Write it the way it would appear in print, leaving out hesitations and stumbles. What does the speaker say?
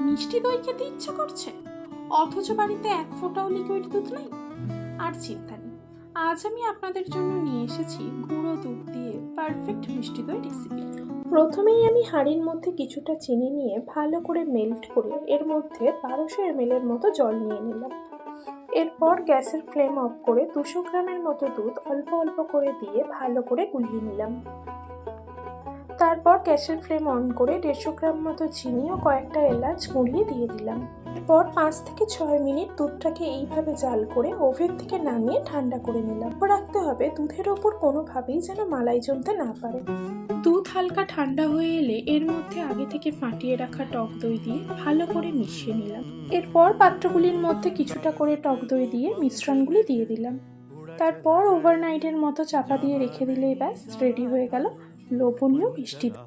মিষ্টি দই খেতে ইচ্ছা করছে, অথচ বাড়িতে এক ফোঁটাও লিকুইড দুধ নেই। আর চিন্তা নেই, আজ আমি আপনাদের জন্য নিয়ে এসেছি গুঁড়ো দুধ দিয়ে পারফেক্ট মিষ্টি দই রেসিপি। প্রথমেই আমি হাঁড়ির মধ্যে কিছুটা চিনি নিয়ে ভালো করে মেল্ট করে এর মধ্যে 1200 ml এর মতো জল নিয়ে নিলাম। এরপর গ্যাসের ফ্লেম অফ করে 200 গ্রামের মতো দুধ অল্প অল্প করে দিয়ে ভালো করে গুলিয়ে নিলাম। তারপর গ্যাসের ফ্লেম অন করে 150 গ্রাম মতো চিনি ও কয়েকটা এলাচ গুঁড়িয়ে দিয়ে দিলাম। এরপর 5 থেকে 6 মিনিট দুধটাকে এইভাবে জাল করে ওভেন থেকে নামিয়ে ঠান্ডা করে নিলাম। রাখতে হবে দুধের ওপর কোনোভাবেই যেন মালাই জমতে না পারে। দুধ হালকা ঠান্ডা হয়ে এলে এর মধ্যে আগে থেকে ফাটিয়ে রাখা টক দই দিয়ে ভালো করে মিশিয়ে নিলাম। এরপর পাত্রগুলির মধ্যে কিছুটা করে টক দই দিয়ে মিশ্রণগুলি দিয়ে দিলাম। তারপর ওভারনাইটের মতো চাপা দিয়ে রেখে দিলেই ব্যাস রেডি হয়ে গেল লোভনীয় মিষ্টি দই।